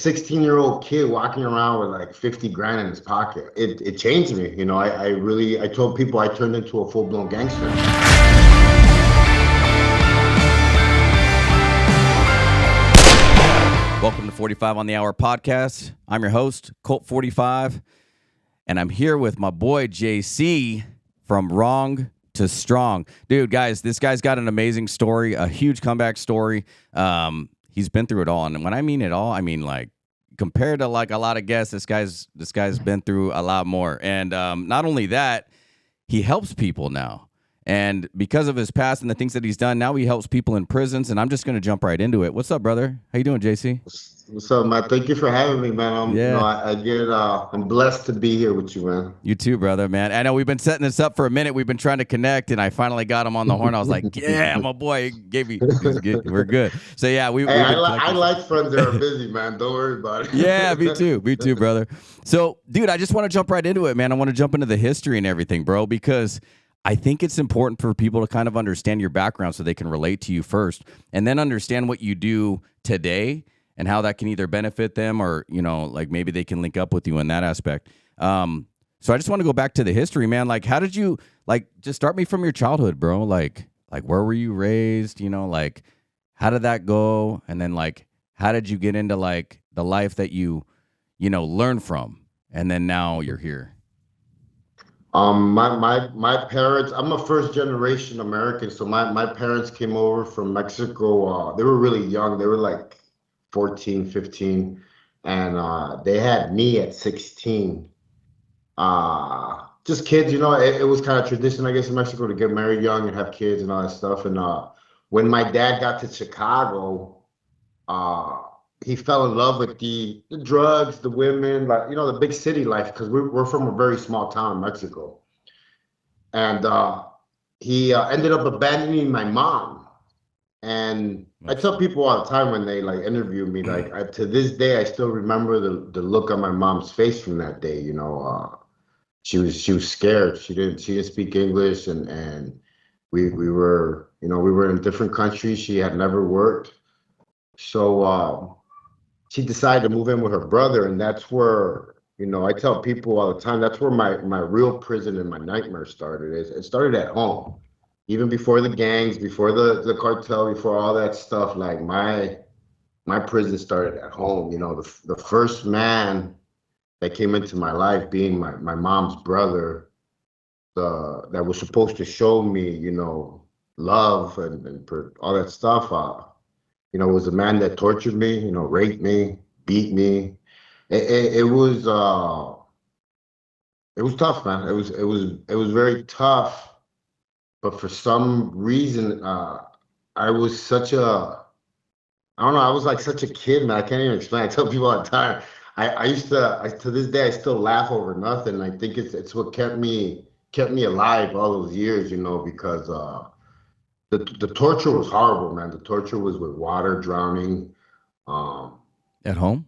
16-year-old kid walking around with like 50 grand in his pocket. It changed me. I told people I turned into a full-blown gangster. Welcome to 45 on the Hour podcast. I'm your host, Colt 45, and I'm here with my boy JC from Wrong to Strong. Dude, guys, this guy's got an amazing story, a huge comeback story. He's been through it all, and when I mean it all, I mean like compared to like a lot of guests, this guy's been through a lot more. And not only that, he helps people now. And because of his past and the things that he's done, now he helps people in prisons. And I'm just going to jump right into it. What's up, brother? How you doing, JC? What's up, man? Thank you for having me, man. I'm blessed to be here with you, man. You too, brother, man. I know we've been setting this up for a minute. We've been trying to connect, and I finally got him on the horn. I was like, yeah, my boy gave me, we're good. So, yeah. I like friends that are busy, man. Don't worry about it. Yeah, me too. Me too, brother. So, dude, I just want to jump right into it, man. I want to jump into the history and everything, bro, because I think it's important for people to kind of understand your background so they can relate to you first, and then understand what you do today and how that can either benefit them or, like maybe they can link up with you in that aspect. So I just want to go back to the history, man. Like, how did you, just start me from your childhood, bro? Like where were you raised? Like, how did that go? And then, how did you get into, the life that you learned from? And then now you're here. My parents, I'm a first generation American, so my parents came over from Mexico. They were really young. They were like 14, 15, and they had me at 16. Just kids, it was kind of tradition, I guess, in Mexico to get married young and have kids and all that stuff. And when my dad got to Chicago, he fell in love with the drugs, the women, the big city life, because we're from a very small town in Mexico. And he ended up abandoning my mom. And I tell people all the time when they interview me, to this day, I still remember the look on my mom's face from that day. She was scared. She didn't speak English, and we were in different countries. She had never worked. So she decided to move in with her brother, and that's where, I tell people all the time, that's where my real prison and my nightmare started. It started at home. Even before the gangs, before the cartel, before all that stuff, my prison started at home. The first man that came into my life being my mom's brother, that was supposed to show me, love and all that stuff. Was a man that tortured me, raped me, beat me. It was tough, man. It was very tough. But for some reason, I was such a, I don't know, I was like such a kid, man. I can't even explain. I tell people all the time. I used to this day, I still laugh over nothing. I think it's what kept me alive all those years, because the torture was horrible, man. The torture was with water, drowning. At home?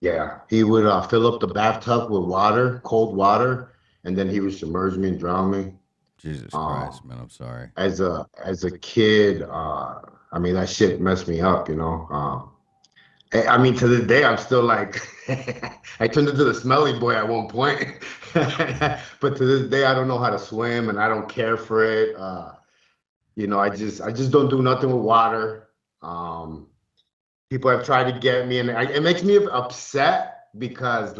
Yeah, he would fill up the bathtub with water, cold water, and then he would submerge me and drown me. Jesus Christ, man, I'm sorry. As a kid, that shit messed me up, to this day, I'm still like, I turned into the smelly boy at one point, but to this day, I don't know how to swim, and I don't care for it. I just don't do nothing with water. People have tried to get me, and it makes me upset because,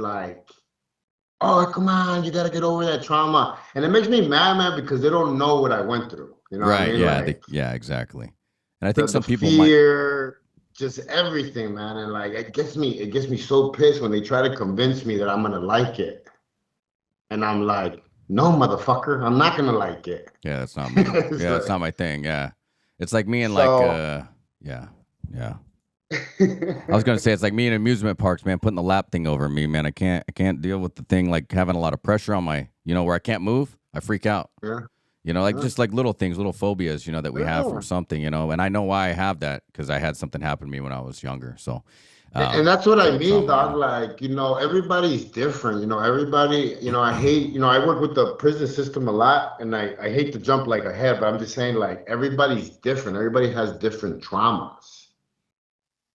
oh, come on, you got to get over that trauma. And it makes me mad, man, because they don't know what I went through. You know right, what I mean? Yeah, exactly. And I think some people fear, just everything, man. And it gets me so pissed when they try to convince me that I'm going to like it. And I'm like, no, motherfucker, I'm not going to like it. Yeah, that's not me. That's not my thing. Yeah. It's like me and yeah. I was gonna say it's like me in amusement parks, man, putting the lap thing over me, man. I can't deal with the thing having a lot of pressure on my, where I can't move. I freak out. Yeah. Just little things, little phobias, that we have from something, and I know why I have that because I had something happen to me when I was younger. So, and that's what I mean, dog. Everybody's different. Everybody. I hate. I work with the prison system a lot, and I hate to jump ahead, but I'm just saying everybody's different. Everybody has different traumas.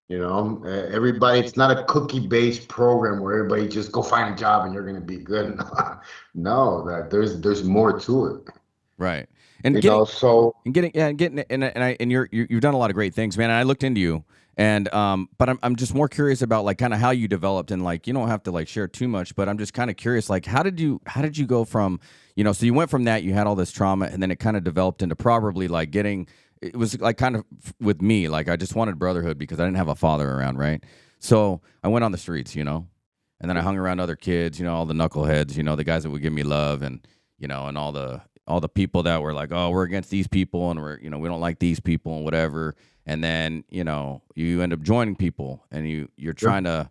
Everybody, it's not a cookie-based program where everybody just go find a job and you're gonna be good. No, that there's more to it. Right. And So you've done a lot of great things, man. And I looked into you, and but I'm just more curious about like kind of how you developed, and like you don't have to like share too much, but I'm just kind of curious, like how did you go from, so you went from that, you had all this trauma, and then it kind of developed into probably like getting, it was like kind of with me, like I just wanted brotherhood because I didn't have a father around, right? So I went on the streets, and then I hung around other kids, all the knuckleheads, the guys that would give me love, and and all the people that were like, oh, we're against these people, and we don't like these people and whatever. And then, you end up joining people, and you're trying to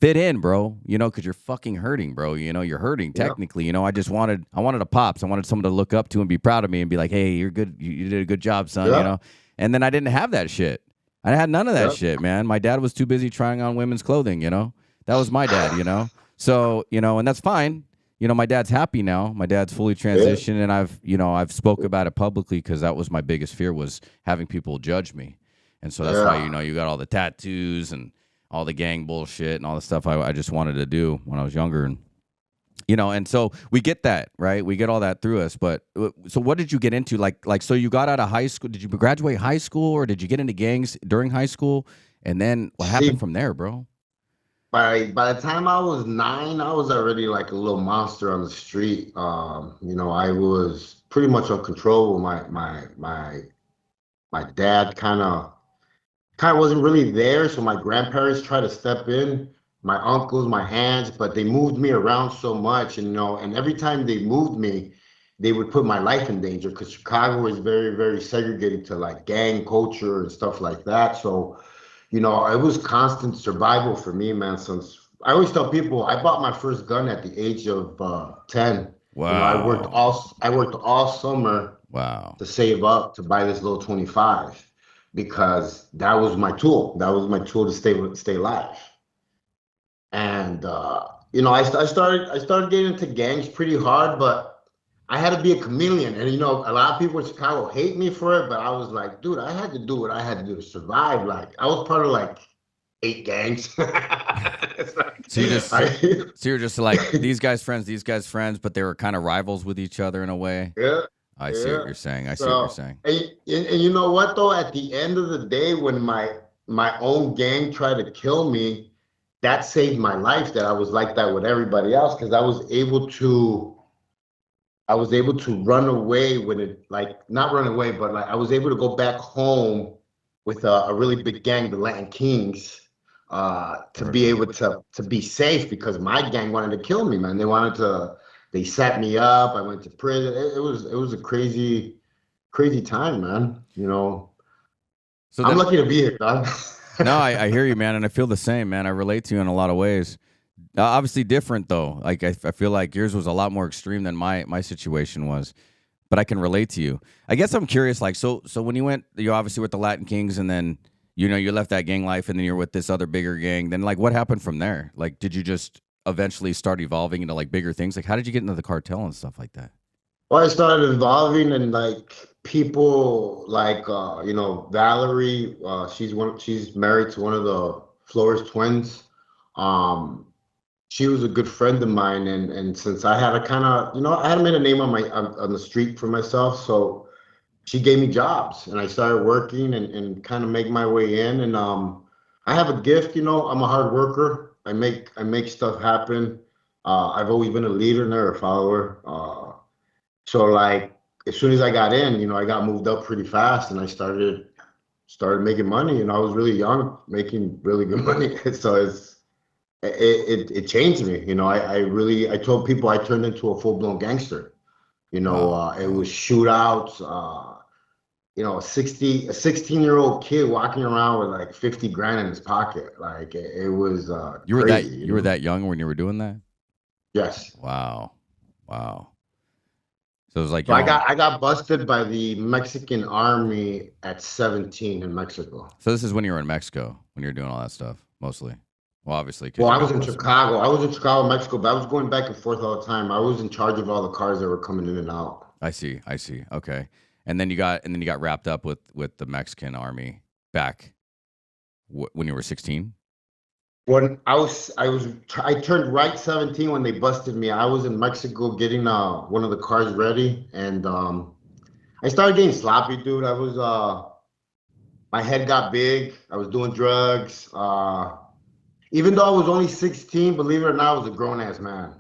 fit in, bro, because you're fucking hurting, bro. You're hurting technically. I wanted a pops. I wanted someone to look up to and be proud of me and be like, hey, you're good. You did a good job, son, And then I didn't have that shit. I had none of that shit, man. My dad was too busy trying on women's clothing, That was my dad, So, and that's fine. My dad's happy now. My dad's fully transitioned, and I've spoke about it publicly because that was my biggest fear, was having people judge me. And so that's why, you got all the tattoos and all the gang bullshit and all the stuff I just wanted to do when I was younger. And, and so we get that, right? We get all that through us. But so what did you get into? So you got out of high school. Did you graduate high school, or did you get into gangs during high school? And then what happened from there, bro? By the time I was 9, I was already like a little monster on the street. I was pretty much uncontrollable. My dad kind of wasn't really there, so my grandparents tried to step in, my uncles, my aunts, but they moved me around so much, and every time they moved me, they would put my life in danger because Chicago is very, very segregated to like gang culture and stuff like that. So it was constant survival for me, man. Since I always tell people, I bought my first gun at the age of 10. Wow. I worked all summer Wow. to save up to buy this little 25 because that was my tool. That was my tool to stay alive. And I started getting into gangs pretty hard, but I had to be a chameleon. And a lot of people in Chicago hate me for it, but I was like, dude, I had to do what I had to do to survive. Like I was part of like 8 gangs. So you're just like these guys friends, but they were kind of rivals with each other in a way. Yeah. I see what you're saying. And you know what though? At the end of the day, when my own gang tried to kill me, that saved my life. That I was like that with everybody else because I was able to run away when it, like, not run away, but like I was able to go back home with a really big gang, the Latin Kings, to be able to be safe because my gang wanted to kill me, man. They set me up. I went to prison. It was a crazy, crazy time, man. So I'm lucky to be here, dog. No, I hear you, man, and I feel the same, man. I relate to you in a lot of ways. Obviously different though. Like I feel like yours was a lot more extreme than my situation was, but I can relate to you. I guess I'm curious, like so when you obviously with the Latin Kings, and then you left that gang life, and then you're with this other bigger gang. Then like what happened from there? Like did you just eventually start evolving into like bigger things? Like how did you get into the cartel and stuff like that? Well, I started involving in like people like Valerie. She's married to one of the Flores twins. Um, she was a good friend of mine, and since I had a kind of I had made a name on the street for myself, so she gave me jobs, and I started working and kind of make my way in. And I have a gift, I'm a hard worker. I make stuff happen. I've always been a leader, never a follower. So like as soon as I got in, I got moved up pretty fast, and I started making money. And I was really young, making really good money. So it changed me. I told people I turned into a full blown gangster. Wow. It was shootouts. A 16-year-old kid walking around with like 50 grand in his pocket. Like it was You were crazy. you were that young when you were doing that? Yes. Wow. Wow. So it was like So I got busted by the Mexican army at 17 in Mexico. So this is when you were in Mexico, when you were doing all that stuff, mostly. Well, obviously, because Well, you I was got in busted. Chicago. I was in Chicago, Mexico, but I was going back and forth all the time. I was in charge of all the cars that were coming in and out. I see. Okay. And then you got wrapped up with the Mexican army back. when you were 16? When I turned right 17 when they busted me. I was in Mexico getting one of the cars ready, and I started getting sloppy, dude. My head got big. I was doing drugs. Even though I was only 16, believe it or not, I was a grown ass man.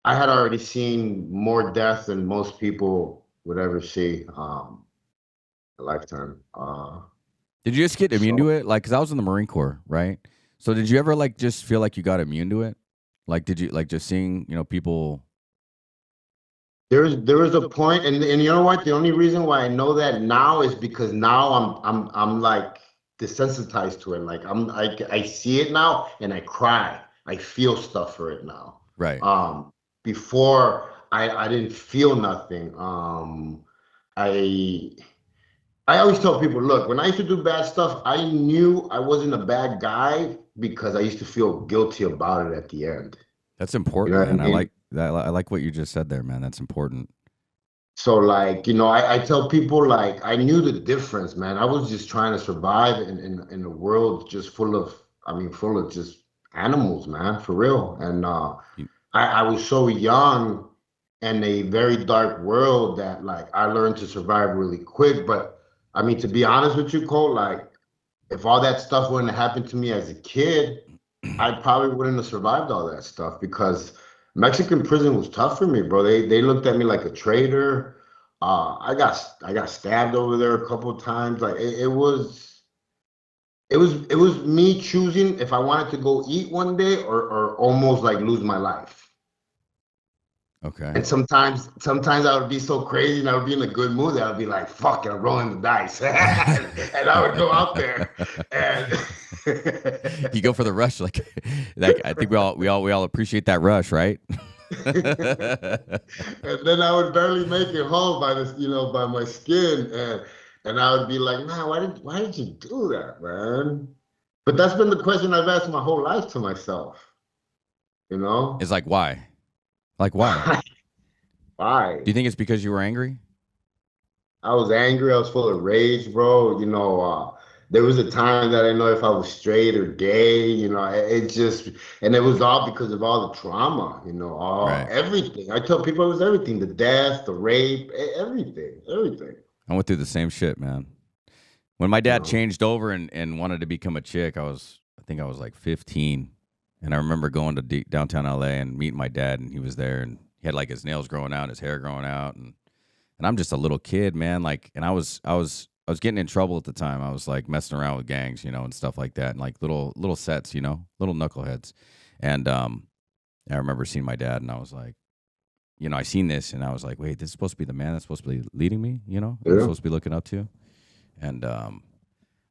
I had already seen more death than most people would ever see a lifetime. Did you just get immune to So it? Like, because I was in the Marine Corps, right? So did you ever like just feel like you got immune to it? Like, did you like just seeing people? there was a point, and you know what? The only reason why I know that now is because now I'm like desensitized to it. Like I see it now and I cry. I feel stuff for it now. Right. Before I didn't feel nothing. I I always tell people, look, when I used to do bad stuff, I knew I wasn't a bad guy because I used to feel guilty about it at the end. That's You know important, what I man. I mean? like that. I like what you just said there, man. That's important. So like, I tell people like I knew the difference, man. I was just trying to survive in a world just full of, I mean, full of just animals, man, for real. And You- I was so young in a very dark world that like I learned to survive really quick. But I mean, to be honest with you, Cole, like if all that stuff wouldn't have happened to me as a kid, I probably wouldn't have survived all that stuff because Mexican prison was tough for me, bro. They looked at me like a traitor. I got stabbed over there a couple of times. Like it was me choosing if I wanted to go eat one day or almost like lose my life. Okay. And sometimes I would be so crazy and I would be in a good mood that I would be like, fuck it, I'm rolling the dice. And I would go out there and You go for the rush, like I think we all appreciate that rush, right? and then I would barely make it home by this, by my skin. And I would be like, man, why did you do that, man? But that's been the question I've asked my whole life to myself, you It's know? like why? Like why? Why? Do you Why? think it's because you were angry? I was angry. I was full of rage, bro. There was a time that I didn't know if I was straight or gay. It just, and it was all because of all the trauma. All Right. everything. I tell people it was everything: the death, the rape, everything, everything. I went through the same shit, man. When my You dad know. changed over and wanted to become a chick, I think I was like 15, and I remember going to downtown LA and meeting my dad, and he was there, and he had like his nails growing out, his hair growing out, and I'm just a little kid, man. Like, and I was getting in trouble at the time. I was like messing around with gangs, and stuff like that, and like little sets, little knuckleheads, and I remember seeing my dad, and I was like, I seen this, and I was like, wait, this is supposed to be the man that's supposed to be leading me, I'm Yeah. supposed to be looking up to. And I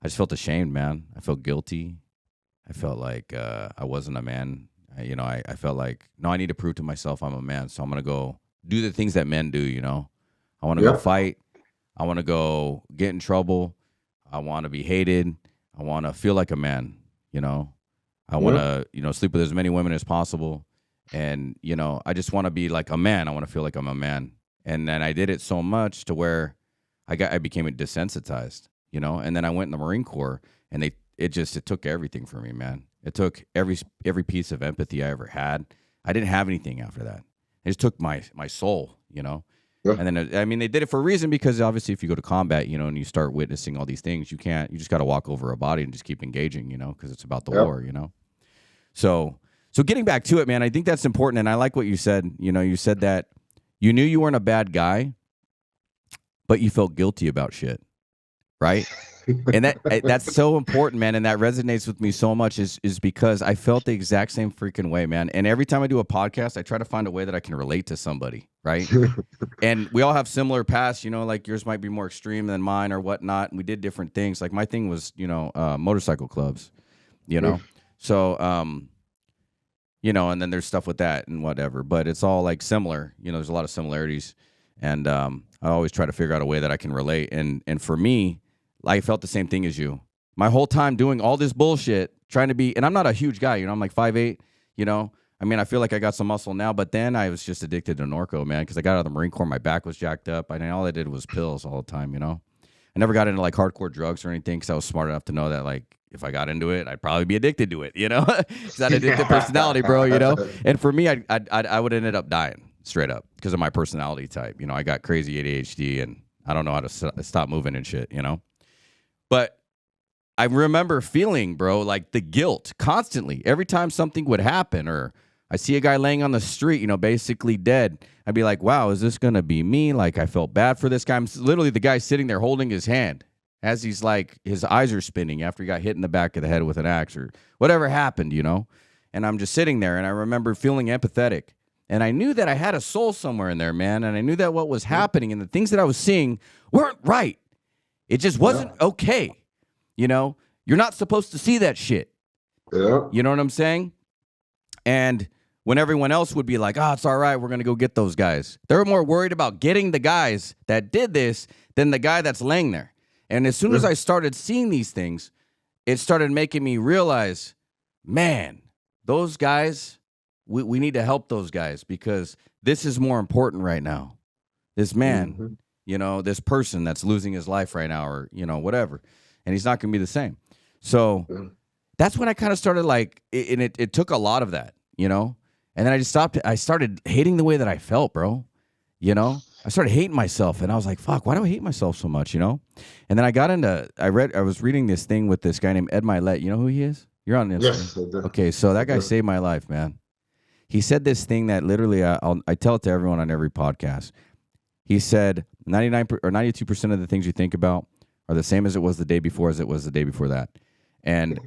just felt ashamed, man. I felt guilty. I felt like I wasn't a man. I felt like, no, I need to prove to myself I'm a man. So I'm going to go do the things that men do. I want to go Yeah. fight. I want to go get in trouble. I want to be hated. I want to feel like a man, you know. I want Yeah. to, sleep with as many women as possible. And, I just want to be like a man. I want to feel like I'm a man. And then I did it so much to where I became desensitized, and then I went in the Marine Corps and it took everything from me, man. It took every piece of empathy I ever had. I didn't have anything after that. It just took my soul. Yeah. And then, I mean, they did it for a reason because obviously if you go to combat, and you start witnessing all these things, you just got to walk over a body and just keep engaging, because it's about the Yeah. war. So getting back to it, man, I think that's important. And I like what you said. You said that you knew you weren't a bad guy, but you felt guilty about shit, right? And that's so important, man, and that resonates with me so much is because I felt the exact same freaking way, man. And every time I do a podcast, I try to find a way that I can relate to somebody, right? And we all have similar paths, like yours might be more extreme than mine or whatnot. And we did different things. Like my thing was, motorcycle clubs, you know. So, and then there's stuff with that and whatever, but it's all like similar. There's a lot of similarities, and I always try to figure out a way that I can relate. And for me, I felt the same thing as you. My whole time doing all this bullshit, trying to be, and I'm not a huge guy, I'm like 5'8", I mean, I feel like I got some muscle now, but then I was just addicted to Norco, man, because I got out of the Marine Corps, my back was jacked up. I mean, all I did was pills all the time, I never got into like hardcore drugs or anything because I was smart enough to know that like if I got into it, I'd probably be addicted to it, you know? It's that addictive personality, bro, you know? And for me, I would ended up dying straight up because of my personality type. You know, I got crazy ADHD and I don't know how to stop moving and shit, you know? But I remember feeling, bro, like the guilt constantly. Every time something would happen or I see a guy laying on the street, you know, basically dead, I'd be like, wow, is this going to be me? Like, I felt bad for this guy. I'm literally the guy sitting there holding his hand as he's like, his eyes are spinning after he got hit in the back of the head with an axe or whatever happened, you know? And I'm just sitting there and I remember feeling empathetic. And I knew that I had a soul somewhere in there, man. And I knew that what was happening and the things that I was seeing weren't right. It just wasn't okay. You know, you're not supposed to see that shit. Yeah. You know what I'm saying? And when everyone else would be like, oh, it's all right, we're going to go get those guys. They're more worried about getting the guys that did this than the guy that's laying there. And as soon as I started seeing these things, it started making me realize, man, those guys, we need to help those guys because this is more important right now. This man, you know, this person that's losing his life right now or, you know, whatever. And he's not going to be the same. So that's when I kind of started like, and it took a lot of that, you know? And then I just stopped. I started hating the way that I felt, bro. You know? I started hating myself. And I was like, fuck, why do I hate myself so much, you know? And then I was reading this thing with this guy named Ed Milet. You know who he is? You're on Instagram. Yes. Okay, so that guy saved my life, man. He said this thing that literally I tell it to everyone on every podcast. He said 99 or 92% of the things you think about are the same as it was the day before as it was the day before that. And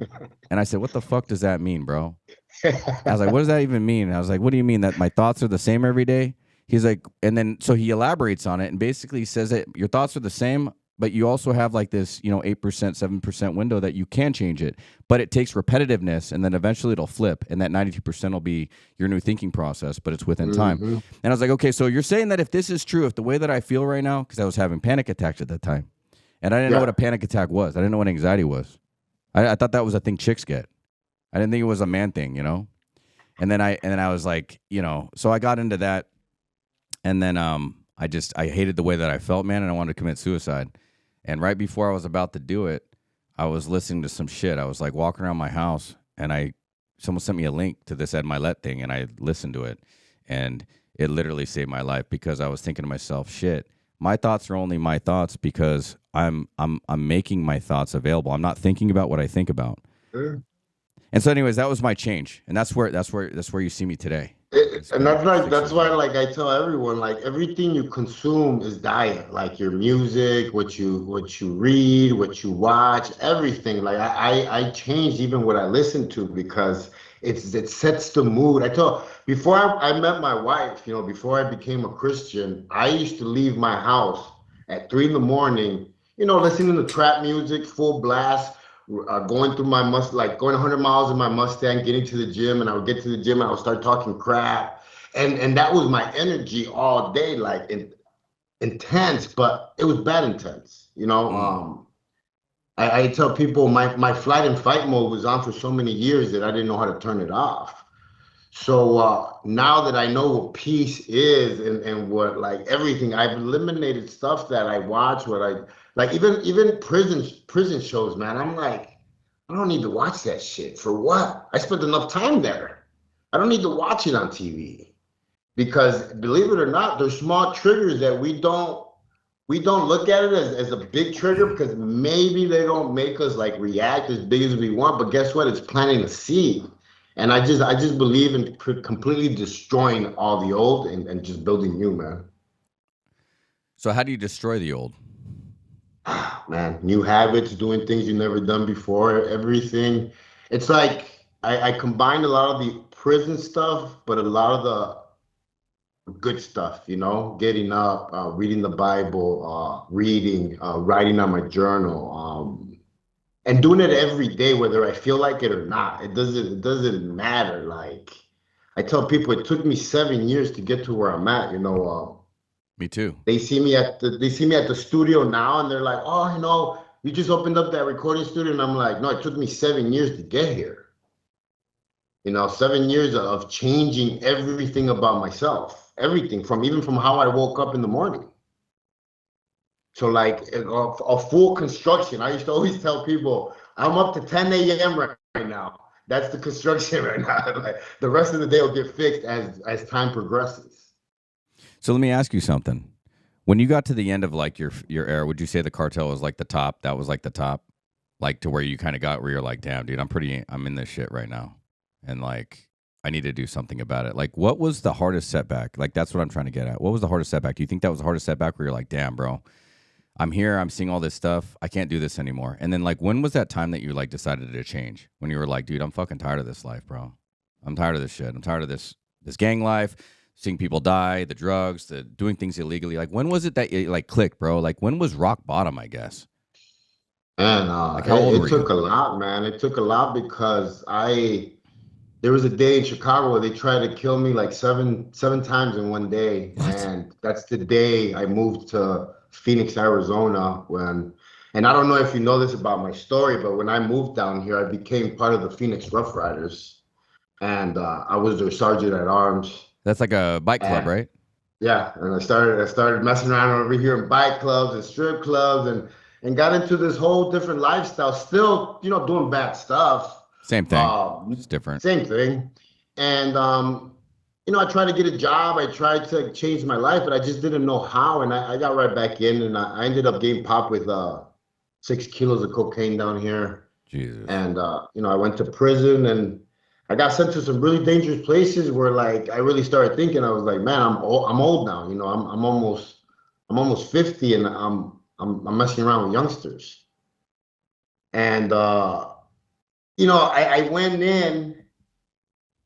I said, what the fuck does that mean, bro? I was like, what does that even mean? And I was like, what do you mean that my thoughts are the same every day? He's like, and then so he elaborates on it and basically says that your thoughts are the same, but you also have like this, you know, 8%, 7% window that you can change it, but it takes repetitiveness and then eventually it'll flip. And that 92% will be your new thinking process, but it's within time. And I was like, okay, so you're saying that if this is true, if the way that I feel right now, because I was having panic attacks at that time and I didn't know what a panic attack was. I didn't know what anxiety was. I thought that was a thing chicks get. I didn't think it was a man thing, you know? And then I was like, you know, so I got into that. And then I hated the way that I felt, man, and I wanted to commit suicide. And right before I was about to do it, I was listening to some shit. I was like walking around my house and someone sent me a link to this Ed Milet thing and I listened to it. And it literally saved my life because I was thinking to myself, shit, my thoughts are only my thoughts because I'm making my thoughts available. I'm not thinking about what I think about. And so anyways, that was my change. And that's where you see me today. And that's why like I tell everyone, like everything you consume is diet, like your music, what you read, what you watch, everything. Like I changed even what I listen to because it sets the mood. Before I met my wife, you know, before I became a Christian, I used to leave my house at 3 a.m, you know, listening to trap music, full blast. Going through going 100 miles in my Mustang, getting to the gym, and I would get to the gym and I would start talking crap, and that was my energy all day, like intense, but it was bad intense, you know. I tell people my flight and fight mode was on for so many years that I didn't know how to turn it off. So now that I know what peace is and what like everything, I've eliminated stuff that I watch, what I like, even prison shows, man. I'm like, I don't need to watch that shit. For what? I spent enough time there. I don't need to watch it on TV because believe it or not, there's small triggers that we don't look at it as a big trigger because maybe they don't make us like react as big as we want. But guess what? It's planting a seed. And I just believe in completely destroying all the old and just building new, man. So how do you destroy the old? Man, new habits, doing things you've never done before, everything. It's like I combined a lot of the prison stuff, but a lot of the good stuff, you know, getting up, reading the Bible, writing on my journal, and doing it every day, whether I feel like it or not. It doesn't matter. Like I tell people, it took me 7 years to get to where I'm at. You know, me too. They see me at the studio now, and they're like, "Oh, you know, you just opened up that recording studio," and I'm like, "No, it took me 7 years to get here. You know, 7 years of changing everything about myself, everything from how I woke up in the morning." So like a full construction. I used to always tell people I'm up to 10 a.m. right now. That's the construction right now. Like the rest of the day will get fixed as time progresses. So let me ask you something. When you got to the end of like your era, would you say the cartel was like the top? That was like the top, like to where you kind of got where you're like, damn, dude, I'm in this shit right now, and like I need to do something about it. Like, what was the hardest setback? Like that's what I'm trying to get at. What was the hardest setback? Do you think that was the hardest setback where you're like, damn, bro, I'm here, I'm seeing all this stuff, I can't do this anymore? And then like, when was that time that you like decided to change? When you were like, dude, I'm fucking tired of this life, bro. I'm tired of this shit. I'm tired of this gang life, seeing people die, the drugs, the doing things illegally. Like, when was it that it like clicked, bro? Like, when was rock bottom, I guess? And Like, how old it were took you? a lot, man. It took a lot because there was a day in Chicago where they tried to kill me like seven times in one day. What? And that's the day I moved to Phoenix, Arizona and I don't know if you know this about my story, but when I moved down here, I became part of the Phoenix Rough Riders. And I was their sergeant at arms. That's like a bike club, And right? yeah, and I started messing around over here in bike clubs and strip clubs and got into this whole different lifestyle, still, doing bad stuff. Same thing, Um, just different. Same thing. And I tried to get a job. I tried to change my life, but I just didn't know how. And I got right back in, and I ended up getting popped with 6 kilos of cocaine down here. Jesus. And I went to prison, and I got sent to some really dangerous places where, like, I really started thinking. I was like, man, I'm old now. I'm almost 50, and I'm messing around with youngsters. And I went in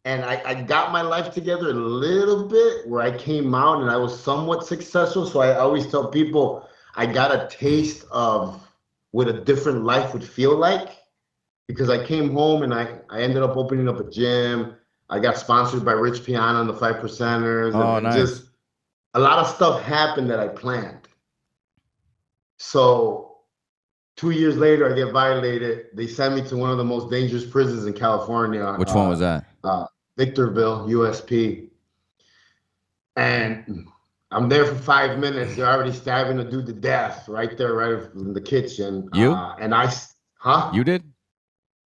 and I got my life together a little bit where I came out and I was somewhat successful. So I always tell people I got a taste of what a different life would feel like because I came home and I ended up opening up a gym. I got sponsored by Rich Piana and the Five Percenters, Oh, and nice. just a lot of stuff happened that I planned. So 2 years later, I get violated. They sent me to one of the most dangerous prisons in California, Which one was that? Victorville, USP. And I'm there for 5 minutes. They're already stabbing a dude to death right there, right in the kitchen. You? Huh? You did?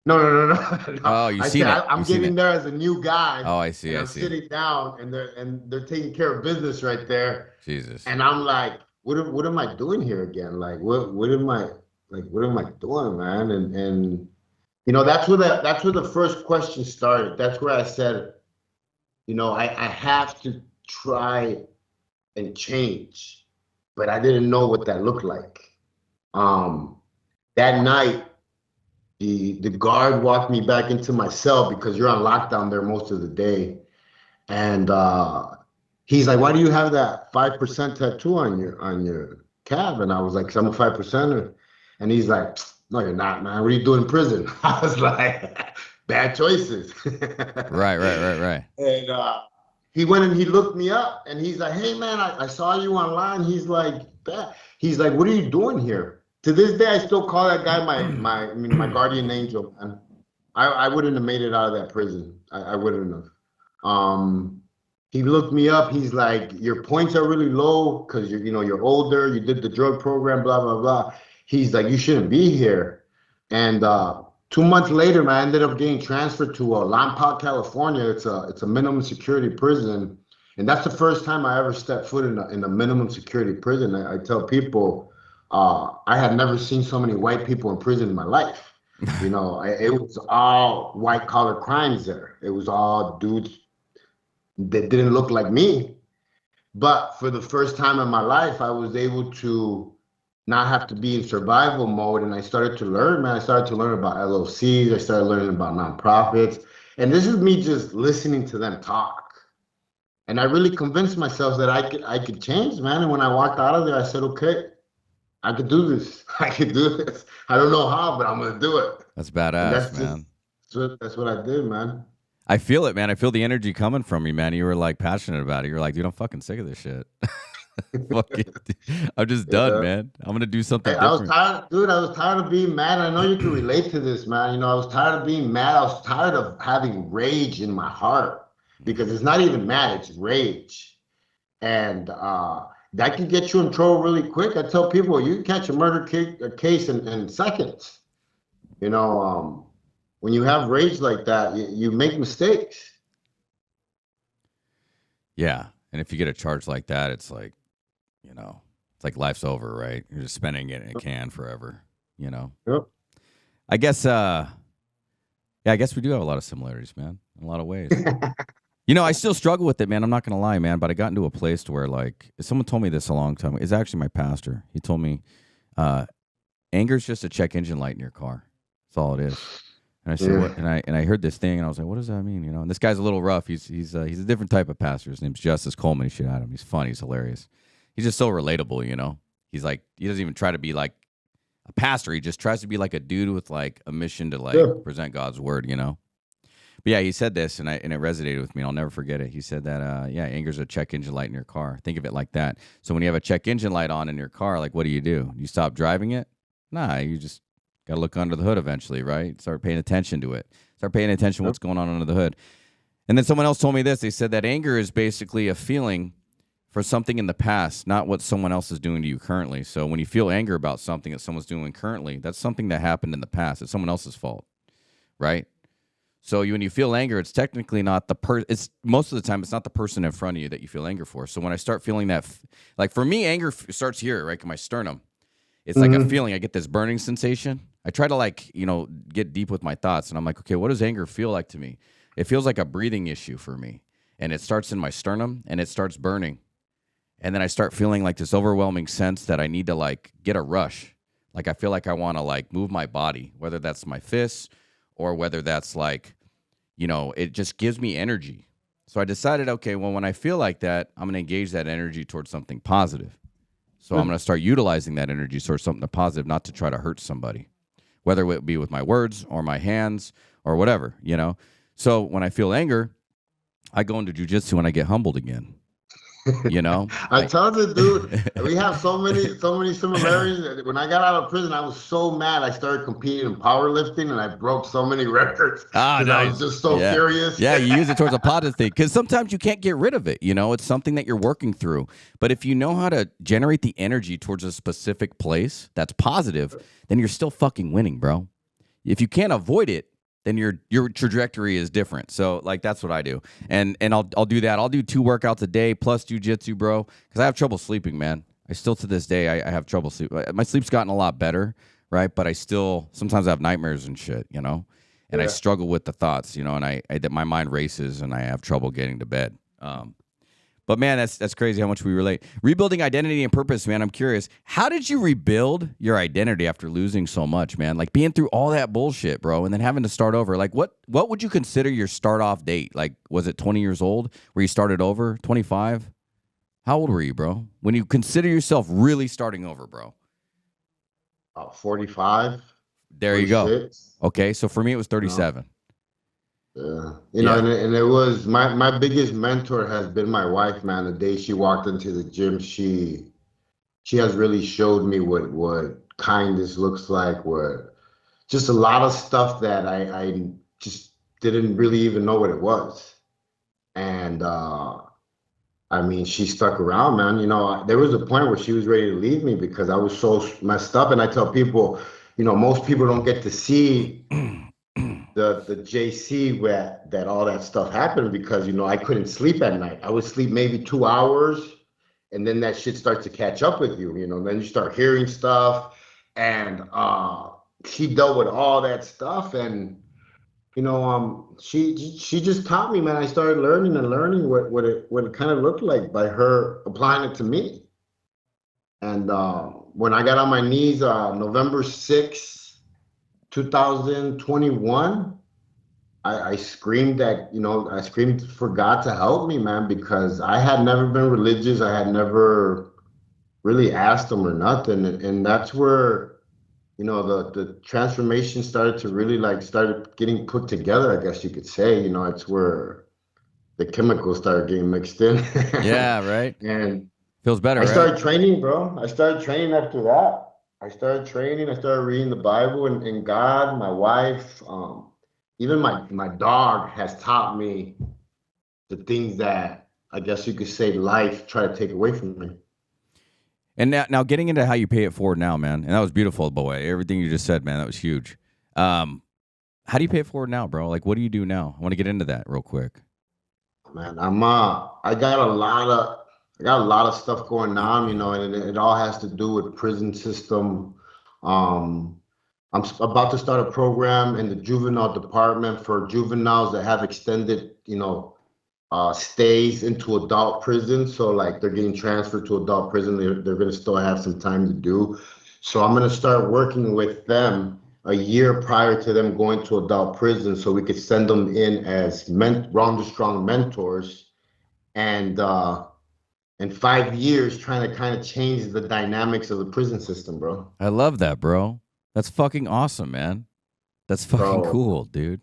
No, no, no, no, no. Oh, you I said seen it. I'm You seen getting it. there as a new guy, Oh, I see. and I I'm see. sitting down, and they're taking care of business right there, Jesus. and I'm like, what am I doing here again? Like, what am I doing, man? And that's where the first question started. That's where I said, I have to try and change, but I didn't know what that looked like. Um, that night, the guard walked me back into my cell because you're on lockdown there most of the day, and he's like, "Why do you have that 5% tattoo on your calf?" And I was like, "'Cause I'm a 5%er," and he's like, "No, you're not, man. What are you doing in prison?" I was like, "Bad choices." Right, right, right, right. And he went and he looked me up and he's like, "Hey man, I saw you online." He's like, "What are you doing here?" To this day, I still call that guy my guardian angel, man. I wouldn't have made it out of that prison. I wouldn't have. He looked me up. He's like, "Your points are really low because you're older. You did the drug program, blah blah blah." He's like, "You shouldn't be here." And 2 months later, man, I ended up getting transferred to Lompoc, California. It's a minimum security prison, and that's the first time I ever stepped foot in a minimum security prison. I tell people, I had never seen so many white people in prison in my life. It was all white collar crimes there. It was all dudes that didn't look like me. But for the first time in my life, I was able to not have to be in survival mode. And I started to learn, man. I started to learn about LLCs. I started learning about nonprofits. And this is me just listening to them talk. And I really convinced myself that I could change, man. And when I walked out of there, I said, okay, I could do this. I could do this. I don't know how, but I'm gonna do it. That's And badass, that's just man. that's what I did, man. I feel it, man. I feel the energy coming from you, man. You were like passionate about it. You're like, dude, I'm fucking sick of this shit. Fuck it. I'm just done, Yeah. man. I'm gonna do something I was different. tired, dude. I was tired of being mad. I know you can relate to this, man. I was tired of being mad. I was tired of having rage in my heart because it's not even mad, it's rage. And that can get you in trouble really quick. I tell people you can catch a murder case in seconds. You know, when you have rage like that, you make mistakes. Yeah. And if you get a charge like that, it's like, it's like life's over, right? You're just spending it in a can forever, Yep. I guess, yeah, I guess we do have a lot of similarities, man, in a lot of ways. I still struggle with it, man. I'm not going to lie, man, but I got into a place to where, like, someone told me this a long time ago. It's actually my pastor. He told me, anger is just a check engine light in your car. That's all it is. And I said, what? And I heard this thing, and I was like, what does that mean? And this guy's a little rough. He's a different type of pastor. His name's Justice Coleman. You should have him. He's funny. He's hilarious. He's just so relatable, He's like, he doesn't even try to be like a pastor. He just tries to be like a dude with like a mission to like present God's word, But yeah, he said this, and it resonated with me. I'll never forget it. He said that, anger's a check engine light in your car. Think of it like that. So when you have a check engine light on in your car, like, what do? You stop driving it? Nah, you just got to look under the hood eventually, right? Start paying attention to it. Start paying attention to what's going on under the hood. And then someone else told me this. They said that anger is basically a feeling for something in the past, not what someone else is doing to you currently. So when you feel anger about something that someone's doing currently, that's something that happened in the past. It's someone else's fault, right? So when you feel anger, it's technically not it's most of the time, it's not the person in front of you that you feel anger for. So when I start feeling that, like for me, anger starts here, right, in my sternum. It's like a feeling. I get this burning sensation. I try to get deep with my thoughts, and I'm like, okay, what does anger feel like to me? It feels like a breathing issue for me, and it starts in my sternum, and it starts burning. And then I start feeling like this overwhelming sense that I need to like get a rush. Like I feel like I want to like move my body, whether that's my fists or whether that's like, it just gives me energy. So I decided, okay, well, when I feel like that, I'm going to engage that energy towards something positive. So I'm going to start utilizing that energy towards something positive, not to try to hurt somebody, whether it be with my words or my hands or whatever, So when I feel anger, I go into jujitsu and I get humbled again. I told you, dude, we have so many similarities. When I got out of prison, I was so mad. I started competing in powerlifting, and I broke so many records because I was just so furious. Yeah, you use it towards a positive thing because sometimes you can't get rid of it. It's something that you're working through. But if you know how to generate the energy towards a specific place that's positive, then you're still fucking winning, bro. If you can't avoid it, then your trajectory is different. So like that's what I do, and I'll do that. I'll do 2 workouts a day plus jujitsu, bro, because I have trouble sleeping, man. I still to this day I have trouble sleep. My sleep's gotten a lot better, right? But I still sometimes have nightmares and shit, and I struggle with the thoughts, and my mind races and I have trouble getting to bed. But man, that's crazy how much we relate. Rebuilding identity and purpose, man. I'm curious, how did you rebuild your identity after losing so much, man? Like being through all that bullshit, bro, and then having to start over. Like what would you consider your start off date? Like was it 20 years old where you started over? 25? How old were you, bro? When you consider yourself really starting over, bro? 45. There 46. You go. Okay, so for me it was 37. And it was my biggest mentor has been my wife, man. The day she walked into the gym, she has really showed me what kindness looks like, what just a lot of stuff that I just didn't really even know what it was. And I mean, she stuck around, man. There was a point where she was ready to leave me because I was so messed up. And I tell people, most people don't get to see the JC where that all that stuff happened because I couldn't sleep at night. I would sleep maybe 2 hours, and then that shit starts to catch up with you. Then you start hearing stuff, and she dealt with all that stuff, and she just taught me, man. I started learning what it kind of looked like by her applying it to me. And when I got on my knees, November 6th, 2021, I screamed I screamed for God to help me, man, because I had never been religious. I had never really asked him or nothing. And that's where, the transformation started to really started getting put together, I guess you could say. It's where the chemicals started getting mixed in. Yeah, right. And feels better, I right? started training, bro. I started training after that. I started training. I started reading the Bible and God, my wife, even my dog has taught me the things that I guess you could say life tried to take away from me. And now getting into how you pay it forward now, man. And that was beautiful, boy. Everything you just said, man, that was huge. How do you pay it forward now, bro? Like, what do you do now? I want to get into that real quick. Man, I got a lot of stuff going on, and it all has to do with prison system. Um, about to start a program in the juvenile department for juveniles that have extended, stays into adult prison. So like they're getting transferred to adult prison. They're going to still have some time to do. So I'm going to start working with them a year prior to them going to adult prison, so we could send them in as Wrong to Strong mentors, and in 5 years trying to kind of change the dynamics of the prison system, bro. I love that, bro. That's fucking awesome, man. That's fucking Bro, cool, dude.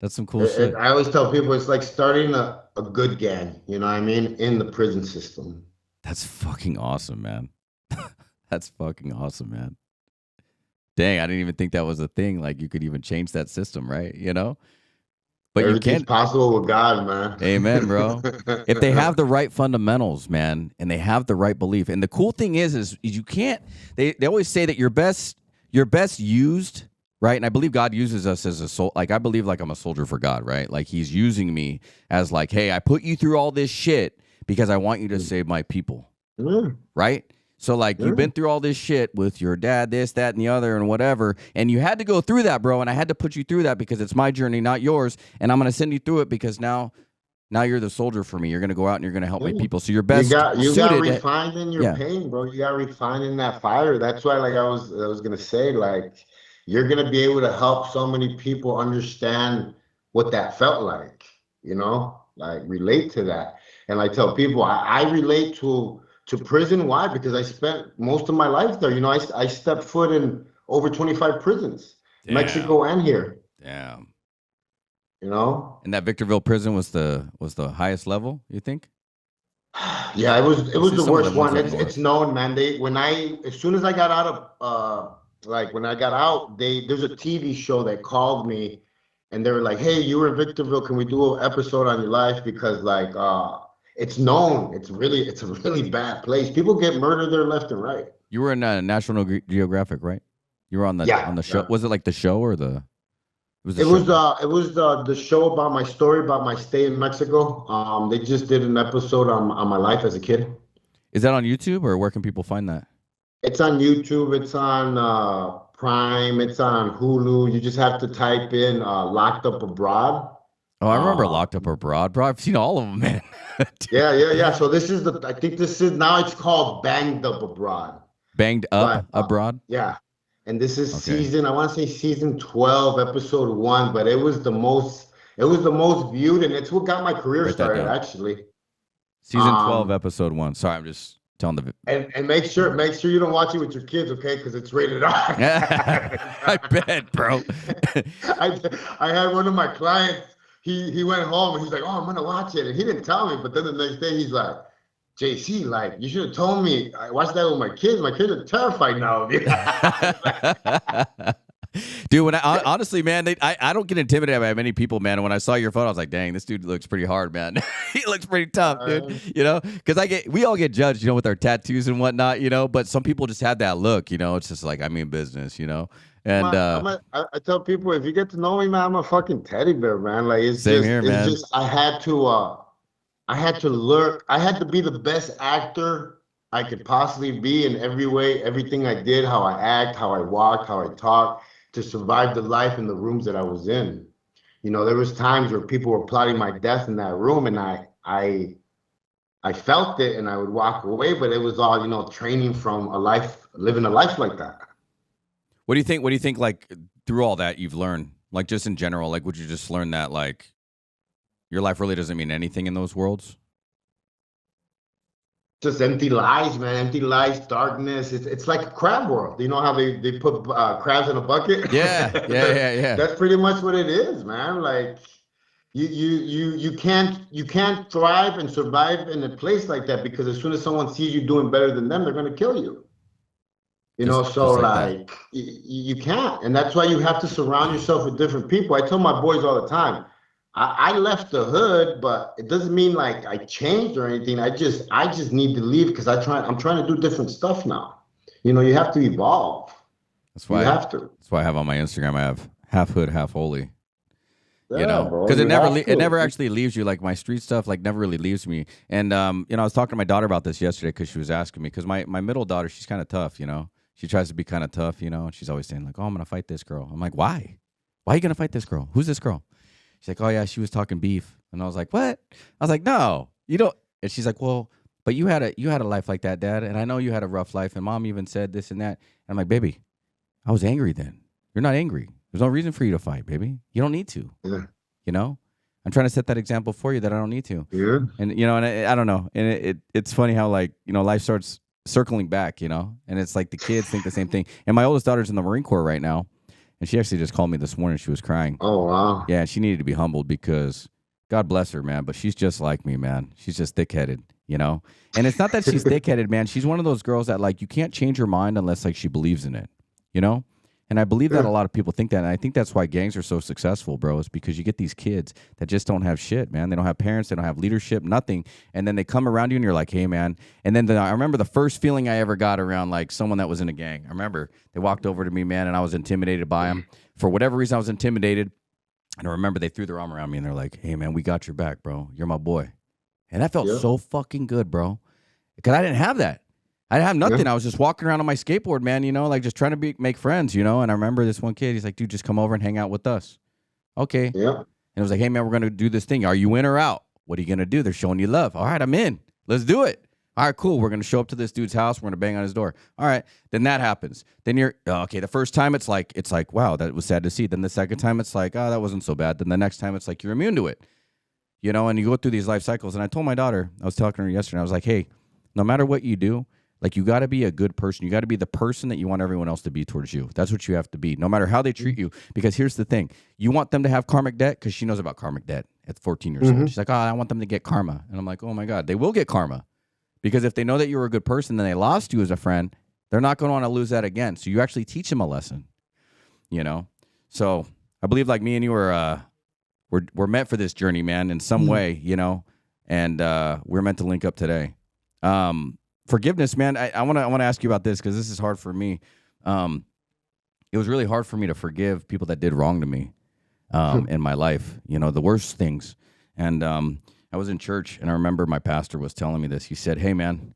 That's some cool shit. I always tell people it's like starting a good gang, you know what I mean, in the prison system. That's fucking awesome, man. That's fucking awesome, man. Dang, I didn't even think that was a thing. Like you could even change that system, right? But you can't. Possible with God, man. Amen, bro. If they have the right fundamentals, man, and they have the right belief, and the cool thing is you can't. They always say that you're best used, right? And I believe God uses us as a soul. Like I believe, like I'm a soldier for God, right? Like He's using me as like, hey, I put you through all this shit because I want you to save my people, right? So like you've been through all this shit with your dad, this, that, and the other, and whatever, and you had to go through that, bro. And I had to put you through that because it's my journey, not yours. And I'm gonna send you through it because now you're the soldier for me. You're gonna go out and you're gonna help my people. So you're best. You got refined in your pain, bro. You got refined in that fire. That's why, like I was gonna say, like you're gonna be able to help so many people understand what that felt like, like relate to that. And I tell people, I relate to prison. Why? Because I spent most of my life there. I stepped foot in over 25 prisons, Mexico and here. Damn. And that Victorville prison was the highest level, you think? Yeah, it was the worst one. It's known, man. As soon as I got out of when I got out, there's a TV show that called me and they were like, hey, you were in Victorville, can we do an episode on your life? Because it's known. It's a really bad place. People get murdered there left and right. You were in National Geographic, right? You were on the show. Yeah. Was it like the show or the? It was the show about my story, about my stay in Mexico. They just did an episode on my life as a kid. Is that on YouTube or where can people find that? It's on YouTube. It's on Prime. It's on Hulu. You just have to type in "Locked Up Abroad." Oh, I remember Locked Up Abroad, bro. I've seen all of them, man. Yeah. So I think now it's called Banged Up Abroad. Banged Up Abroad? Yeah. And this is I want to say season 12, episode 1, but it was the most viewed, and it's what got my career started, actually. Season 12, episode 1. Sorry, I'm just telling the and make sure you don't watch it with your kids, okay? Because it's rated R. I bet, bro. I had one of my clients. He went home and he's like, "Oh, I'm gonna watch it," and he didn't tell me. But then the next day he's like, "JC, like you should have told me. I watched that with my kids. My kids are terrified now." Dude, when honestly, man, I don't get intimidated by many people, man. And when I saw your photo, I was like, "Dang, this dude looks pretty hard, man. He looks pretty tough, dude." Because we all get judged, with our tattoos and whatnot, But some people just have that look, It's just like I mean business, And I tell people, if you get to know me, man, I'm a fucking teddy bear, man. Like it's same here, man. Just I had to learn. I had to be the best actor I could possibly be in every way, everything I did, how I act, how I walk, how I talk, to survive the life in the rooms that I was in. There was times where people were plotting my death in that room, and I felt it, and I would walk away. But it was all training from living a life like that. What do you think, like, through all that you've learned, like, just in general, like, would you just learn that, like, your life really doesn't mean anything in those worlds? Just empty lies, man. Empty lies, darkness. It's like a crab world. You know how they put crabs in a bucket? Yeah. That's pretty much what it is, man. Like, you can't thrive and survive in a place like that, because as soon as someone sees you doing better than them, they're going to kill you. You can't. And that's why you have to surround yourself with different people. I tell my boys all the time, I left the hood, but it doesn't mean like I changed or anything. I just need to leave because I'm trying to do different stuff now. You have to evolve. That's You why have to. that's why I have on my Instagram I have half hood, half holy. Yeah, bro. Because You have it to. never actually leaves you. Like my street stuff, like never really leaves me. And I was talking to my daughter about this yesterday because she was asking me. Because my middle daughter, she's kind of tough. She tries to be kind of tough. And she's always saying like, "Oh, I'm gonna fight this girl." I'm like, "Why? Why are you gonna fight this girl? Who's this girl?" She's like, "Oh yeah, she was talking beef." And I was like, "What?" I was like, "No, you don't." And she's like, "Well, but you had a life like that, Dad. And I know you had a rough life. And Mom even said this and that." And I'm like, "Baby, I was angry then. You're not angry. There's no reason for you to fight, baby. You don't need to." Yeah. You know, I'm trying to set that example for you that I don't need to. Yeah. And I don't know. And it's funny how like, life starts circling back, and it's like the kids think the same thing. And my oldest daughter's in the Marine Corps right now. And she actually just called me this morning. She was crying. Oh wow. Yeah. And she needed to be humbled because God bless her, man. But she's just like me, man. She's just thick headed. And it's not that she's thick headed, man. She's one of those girls that like, you can't change her mind unless like she believes in it, you know? And I believe that a lot of people think that. And I think that's why gangs are so successful, bro, is because you get these kids that just don't have shit, man. They don't have parents. They don't have leadership, nothing. And then they come around you and you're like, hey, man. And then I remember the first feeling I ever got around like someone that was in a gang. I remember they walked over to me, man, and I was intimidated by them. For whatever reason, I was intimidated. And I remember they threw their arm around me and they're like, hey, man, we got your back, bro. You're my boy. And that felt Yeah. so fucking good, bro. Because I didn't have that. I didn't have nothing. Yeah. I was just walking around on my skateboard, man, like just trying to make friends, And I remember this one kid, he's like, dude, just come over and hang out with us. Okay. Yeah. And it was like, hey, man, we're going to do this thing. Are you in or out? What are you going to do? They're showing you love. All right, I'm in. Let's do it. All right, cool. We're going to show up to this dude's house. We're going to bang on his door. All right. Then that happens. Then you're, okay, the first time it's like, wow, that was sad to see. Then the second time it's like, oh, that wasn't so bad. Then the next time it's like you're immune to it, and you go through these life cycles. And I told my daughter, I was talking to her yesterday, I was like, hey, no matter what you do, like you got to be a good person. You got to be the person that you want everyone else to be towards you. That's what you have to be, no matter how they treat you. Because here's the thing. You want them to have karmic debt because she knows about karmic debt at 14 years old. She's like, oh, I want them to get karma. And I'm like, oh, my God, they will get karma. Because if they know that you were a good person, then they lost you as a friend, they're not going to want to lose that again. So you actually teach them a lesson, So I believe like me and you are we're meant for this journey, man, in some way, and we're meant to link up today. Forgiveness, man. I want to ask you about this because this is hard for me. It was really hard for me to forgive people that did wrong to me in my life. The worst things. And I was in church, and I remember my pastor was telling me this. He said, "Hey, man,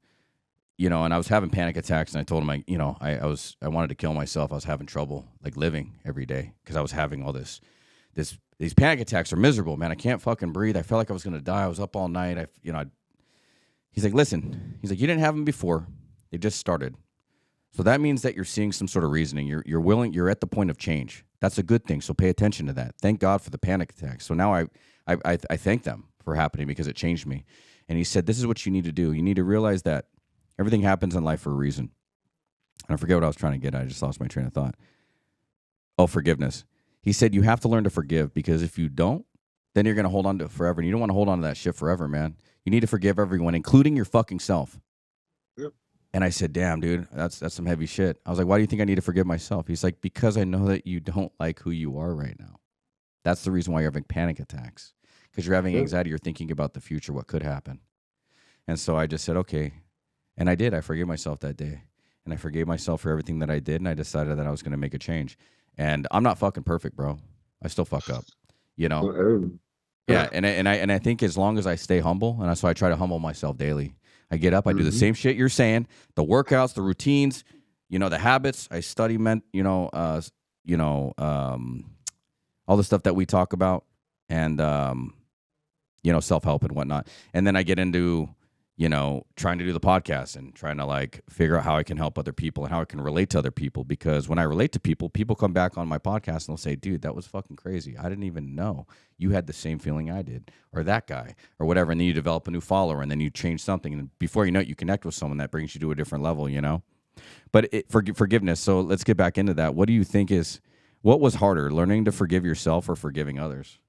and I was having panic attacks, and I told him, I wanted to kill myself. I was having trouble like living every day because I was having all these panic attacks are miserable, man. I can't fucking breathe. I felt like I was gonna die. I was up all night. He's like, listen. He's like, you didn't have them before. They just started. So that means that you're seeing some sort of reasoning. You're willing. You're at the point of change. That's a good thing. So pay attention to that. Thank God for the panic attacks. So now I thank them for happening because it changed me. And he said, this is what you need to do. You need to realize that everything happens in life for a reason. And I forget what I was trying to get at. I just lost my train of thought. Oh, forgiveness. He said you have to learn to forgive because if you don't, then you're going to hold on to it forever. And you don't want to hold on to that shit forever, man. You need to forgive everyone, including your fucking self. Yep. And I said, damn, dude, that's some heavy shit. I was like, why do you think I need to forgive myself? He's like, because I know that you don't like who you are right now. That's the reason why you're having panic attacks. Because you're having anxiety. You're thinking about the future, what could happen. And so I just said, okay. And I did. I forgave myself that day. And I forgave myself for everything that I did. And I decided that I was going to make a change. And I'm not fucking perfect, bro. I still fuck up, Yeah, and I think as long as I stay humble, and so I try to humble myself daily. I get up, I do the same shit you're saying, the workouts, the routines, the habits. I study, all the stuff that we talk about, and self-help and whatnot. And then I get into trying to do the podcast and trying to like figure out how I can help other people and how I can relate to other people. Because when I relate to people, people come back on my podcast and they'll say, dude, that was fucking crazy. I didn't even know you had the same feeling I did, or that guy, or whatever. And then you develop a new follower, and then you change something. And before you know it, you connect with someone that brings you to a different level, But forgiveness. So let's get back into that. What do you think what was harder, learning to forgive yourself or forgiving others?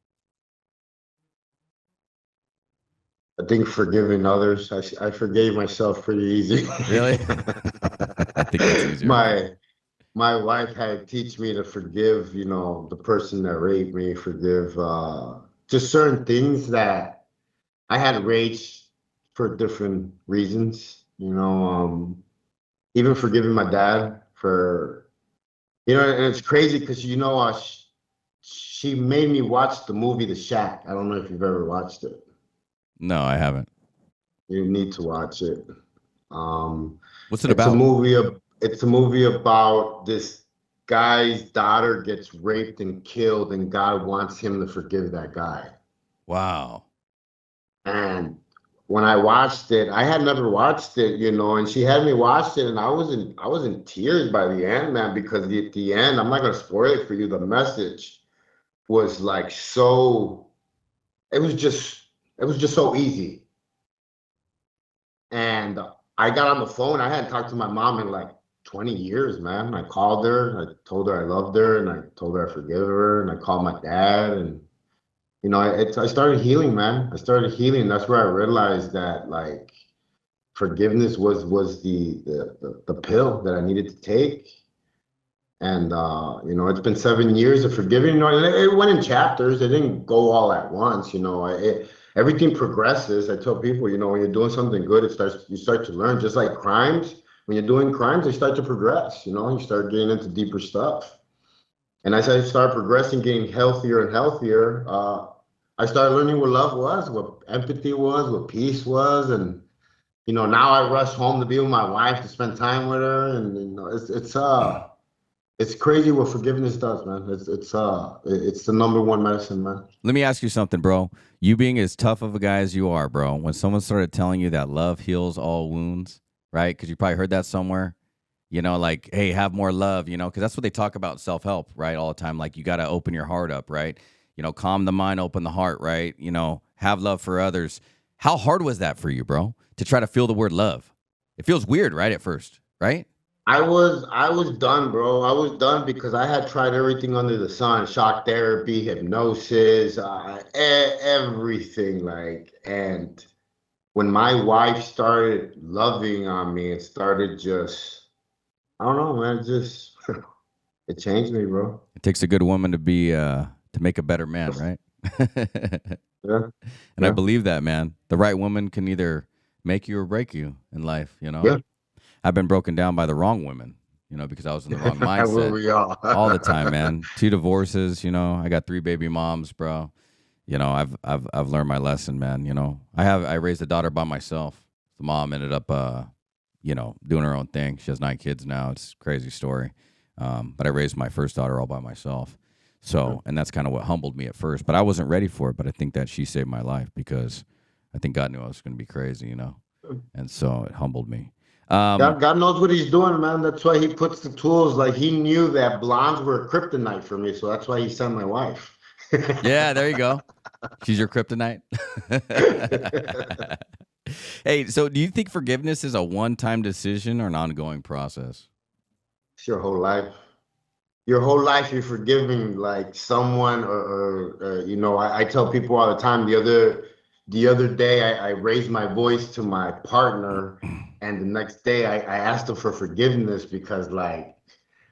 I think forgiving others. I forgave myself pretty easy. Really? I think that's easier. My wife had teach me to forgive, the person that raped me, forgive just certain things that I had rage for different reasons. Even forgiving my dad for, and it's crazy because she made me watch the movie The Shack. I don't know if you've ever watched it. No, I haven't. You need to watch it. What's it It's a about? movie of it's a movie about this guy's daughter gets raped and killed, and God wants him to forgive that guy. Wow. And when I watched it, I had never watched it, and she had me watch it, and I was in tears by the end, man, because at the end, I'm not gonna spoil it for you. The message was like so. It was just it was just so easy. And I got on the phone. I hadn't talked to my mom in like 20 years, man. I called her. I told her I loved her, and I told her I forgive her. And I called my dad, and I started healing, man. I started healing. That's where I realized that like forgiveness was the pill that I needed to take. And it's been 7 years of forgiving. It went in chapters. It didn't go all at once. Everything progresses. I tell people, when you're doing something good, you start to learn. Just like crimes, when you're doing crimes, they start to progress. You start getting into deeper stuff. And as I started progressing, getting healthier and healthier, I started learning what love was, what empathy was, what peace was, and now I rush home to be with my wife to spend time with her, and it's crazy what forgiveness does, man. It's the number one medicine, man. Let me ask you something, bro. You being as tough of a guy as you are, bro, when someone started telling you that love heals all wounds, right? Because you probably heard that somewhere, like, hey, have more love, because that's what they talk about in self-help, right? All the time. Like, you got to open your heart up, right? Calm the mind, open the heart, right? Have love for others. How hard was that for you, bro, to try to feel the word love? It feels weird, right, at first, right? I was done, bro. I was done because I had tried everything under the sun, shock therapy, hypnosis, everything and when my wife started loving on me, it started just, I don't know, man, just, it changed me, bro. It takes a good woman to make a better man, right? Yeah, And I yeah, believe that, man. The right woman can either make you or break you in life. yeah. I've been broken down by the wrong women, because I was in the wrong Where mindset we are. all the time, man. 2 divorces, I got 3 baby moms, bro. I've learned my lesson, man. I raised a daughter by myself. The mom ended up doing her own thing. She has 9 kids now. It's a crazy story. But I raised my first daughter all by myself. So, and that's kind of what humbled me at first, but I wasn't ready for it. But I think that she saved my life because I think God knew I was going to be crazy. And so it humbled me. God knows what he's doing, man. That's why he puts the tools. Like he knew that blondes were a kryptonite for me, so that's why he sent my wife. Yeah, there you go. She's your kryptonite. Hey, so do you think forgiveness is a one-time decision or an ongoing process? It's your whole life. Your whole life, you're forgiving like someone, or I tell people all the time. The other day, I raised my voice to my partner, and the next day, I asked him for forgiveness because like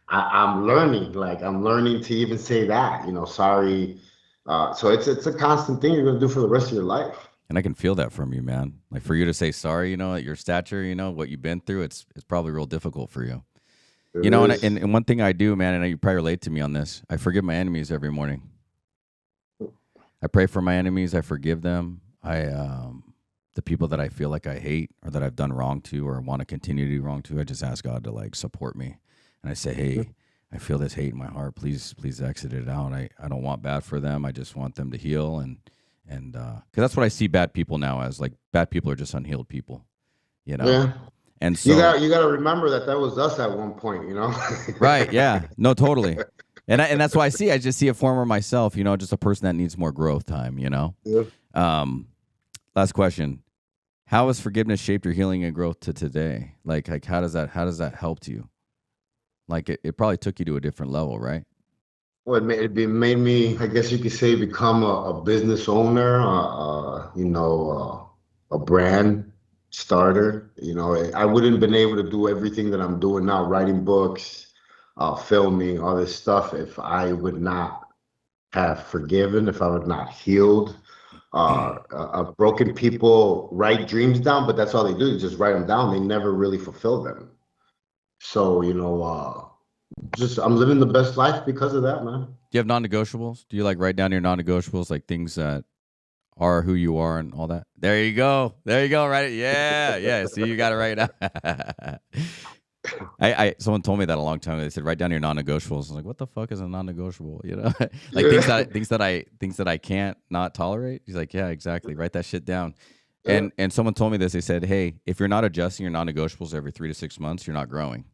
I'm learning to even say that, sorry. So it's a constant thing you're gonna do for the rest of your life. And I can feel that from you, man. Like for you to say sorry, at your stature, what you've been through, it's probably real difficult for you. It And, is. and one thing I do, man, and you probably relate to me on this, I forgive my enemies every morning. I pray for my enemies. I forgive them. The people that I feel like I hate or that I've done wrong to or want to continue to do wrong to, I just ask God to like support me. And I say, hey, I feel this hate in my heart. Please exit it out. I don't want bad for them. I just want them to heal. And because that's what I see bad people now as. Like bad people are just unhealed people. Yeah. And You so, got you got to remember that was us at one point, right. Yeah. No, totally. And that's why I just see a former myself, just a person that needs more growth time. Yeah. Last question. How has forgiveness shaped your healing and growth to today? Like how does that help you? Like it probably took you to a different level, right? Well, it made me, I guess you could say, become a business owner, a brand starter. I wouldn't have been able to do everything that I'm doing now, writing books, filming, all this stuff, if I would not have forgiven, if I have not healed. Broken people write dreams down, but that's all they do, just write them down. They never really fulfill them. So, just I'm living the best life because of that, man. Do you have non-negotiables? Do you like write down your non-negotiables, like things that are who you are and all that? There you go. There you go. Right. Yeah. See, you got it right now. Someone told me that a long time ago. They said, write down your non-negotiables. I was like, what the fuck is a non-negotiable? Like things that I can't not tolerate. He's like, yeah, exactly. Write that shit down. Yeah. And someone told me this. They said, hey, if you're not adjusting your non-negotiables every 3 to 6 months, you're not growing.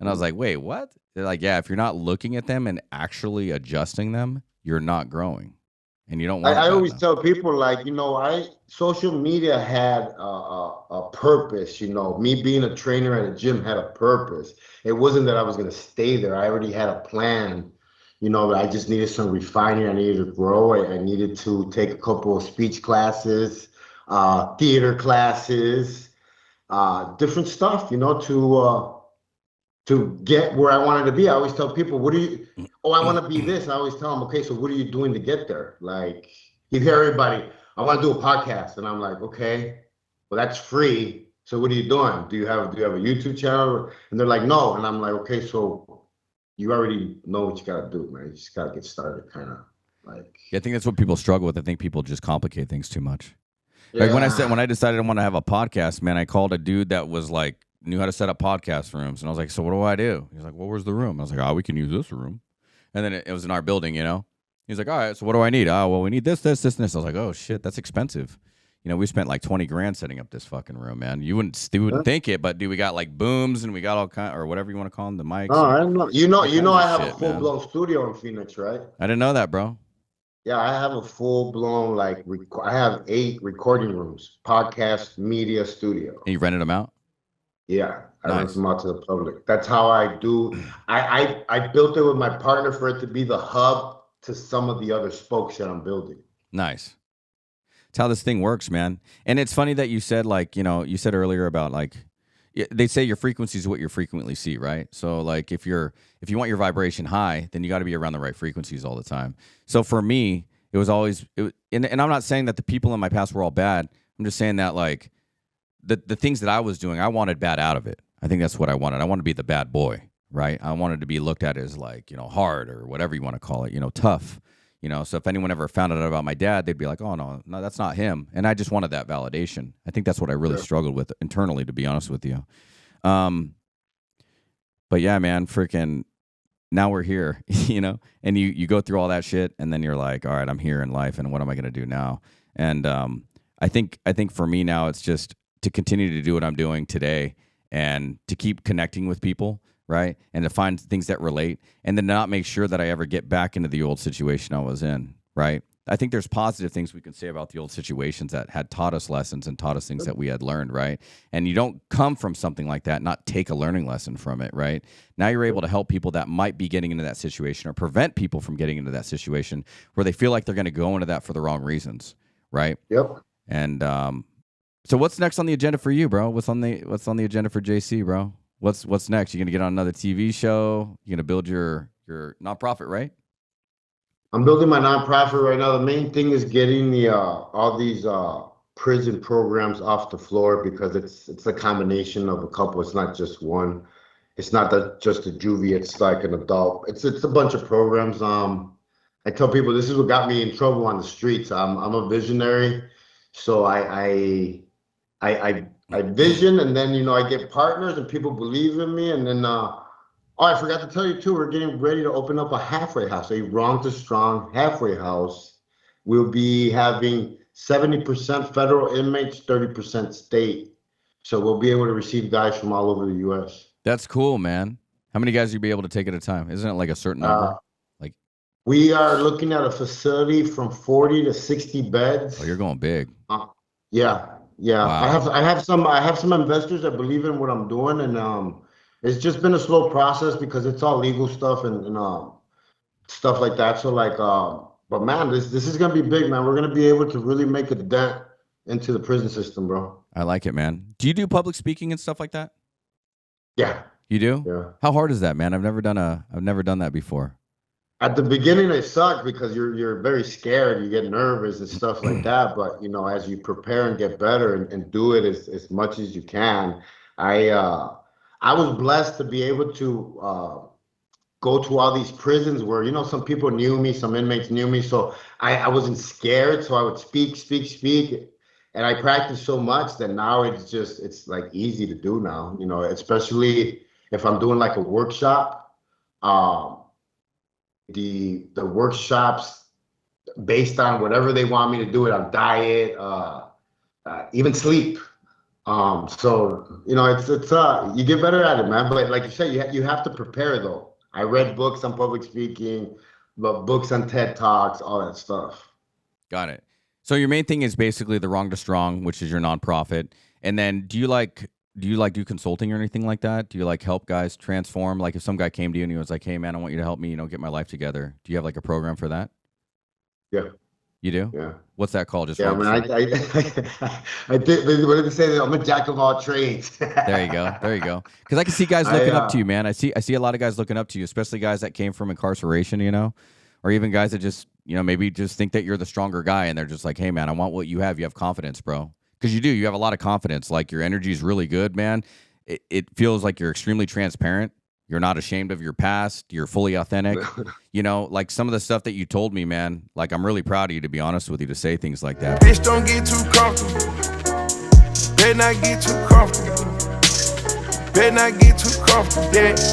And I was like, wait, what? They're like, yeah, if you're not looking at them and actually adjusting them, you're not growing. And you don't want. I always tell people, like, social media had a purpose. Me being a trainer at a gym had a purpose. It wasn't that I was going to stay there. I already had a plan. I just needed some refining. I needed to grow. I needed to take a couple of speech classes, theater classes, different stuff. To get where I wanted to be. I always tell people, I want to be this. I always tell them, okay, so what are you doing to get there? Like, you hear everybody, I want to do a podcast. And I'm like, okay, well, that's free. So what are you doing? Do you have a YouTube channel? And they're like, no. And I'm like, okay, so you already know what you got to do, man. You just got to get started, kind of like. Yeah, I think that's what people struggle with. I think people just complicate things too much. Yeah. Like when I decided I want to have a podcast, man, I called a dude that was like, knew how to set up podcast rooms. And I was like, so what do I do? He's like, well, where's the room? I was like, we can use this room. And then it was in our building, He's like, all right, so what do I need? Well, we need this, and this. I was like, oh, shit, that's expensive. We spent like $20,000 setting up this fucking room, man. You wouldn't think it, but dude, we got like booms and we got all kind, or whatever you want to call them, the mics. Oh, I don't know. I have a full-blown studio in Phoenix, right? I didn't know that, bro. Yeah, I have a full-blown, I have 8 recording rooms, podcast, media studio. And you rented them out? Yeah, I rent them out to the public. That's how I do. I built it with my partner for it to be the hub to some of the other spokes that I'm building. Nice. It's how this thing works, man. And it's funny that you said, you said earlier about they say your frequency is what you frequently see, right? So if you want your vibration high, then you got to be around the right frequencies all the time. So for me, it was always, and I'm not saying that the people in my past were all bad. I'm just saying that the things that I was doing, I wanted bad out of it. I think that's what I wanted. I wanted to be the bad boy, right? I wanted to be looked at as hard or whatever you want to call it, tough. So if anyone ever found out about my dad, they'd be like, oh, no, that's not him. And I just wanted that validation. I think that's what I really struggled with internally, to be honest with you. But yeah, man, freaking now we're here, and you go through all that shit and then you're like, all right, I'm here in life. And what am I going to do now? And I think for me now, it's just to continue to do what I'm doing today and to keep connecting with people, right? And to find things that relate and then not make sure that I ever get back into the old situation I was in, right? I think there's positive things we can say about the old situations that had taught us lessons and taught us things that we had learned, right? And you don't come from something like that, not take a learning lesson from it, right? Now you're able to help people that might be getting into that situation or prevent people from getting into that situation where they feel like they're going to go into that for the wrong reasons, right? Yep. And so what's next on the agenda for you, bro? What's on the agenda for JC, bro? What's next? You gonna get on another TV show? You gonna build your nonprofit, right? I'm building my nonprofit right now. The main thing is getting the all these prison programs off the floor because it's a combination of a couple. It's not just one. It's not just a juvie. It's like an adult. It's a bunch of programs. I tell people this is what got me in trouble on the streets. I'm a visionary, so I vision, and then I get partners and people believe in me, and then I forgot to tell you too, we're getting ready to open up a halfway house, a wrong to strong halfway house. We'll be having 70% federal inmates, 30% state, so we'll be able to receive guys from all over the U.S. That's cool, man. How many guys you'll be able to take at a time? Isn't it like a certain number? We are looking at a facility from 40 to 60 beds. Oh, you're going big. Yeah. Wow. I have some investors that believe in what I'm doing, and it's just been a slow process because it's all legal stuff and stuff like that. So but man, this is gonna be big, man. We're gonna be able to really make a dent into the prison system, bro. I like it, man. Do you do public speaking and stuff like that? Yeah. You do? Yeah. How hard is that, man? I've never done that before. At the beginning, it sucked because you're very scared, you get nervous and stuff like that. But as you prepare and get better and do it as much as you can, I uh, I was blessed to be able to go to all these prisons where some people knew me, some inmates knew me, so I wasn't scared. So I would speak, and I practiced so much that now it's like easy to do now. Especially if I'm doing like a workshop. Um, the workshops based on whatever they want me to do it on diet, even sleep. So it's you get better at it, man. But like you said, you have to prepare though. I read books on public speaking, but books on TED Talks, all that stuff. Got it. So your main thing is basically the Wrong to Strong, which is your nonprofit. And then do consulting or anything like that? Do you like help guys transform? Like if some guy came to you and he was like, "Hey man, I want you to help me, get my life together." Do you have like a program for that? Yeah, You do? yeah. What's that called? Just Yeah, Wrong to man, Strong? I did. What did they say? I'm a jack of all trades. There you go. There you go. Because I can see guys I looking up to you, man. I see a lot of guys looking up to you, especially guys that came from incarceration, or even guys that just, maybe just think that you're the stronger guy and they're just like, "Hey, man, I want what you have. You have confidence, bro." Because you do. You have a lot of confidence. Like your energy is really good, man. It feels like you're extremely transparent. You're not ashamed of your past. You're fully authentic. Like some of the stuff that you told me, man, like I'm really proud of you, to be honest with you, to say things like that. Bitch, don't get too comfortable. Better not get too comfortable. Better not get too comfortable. Yeah.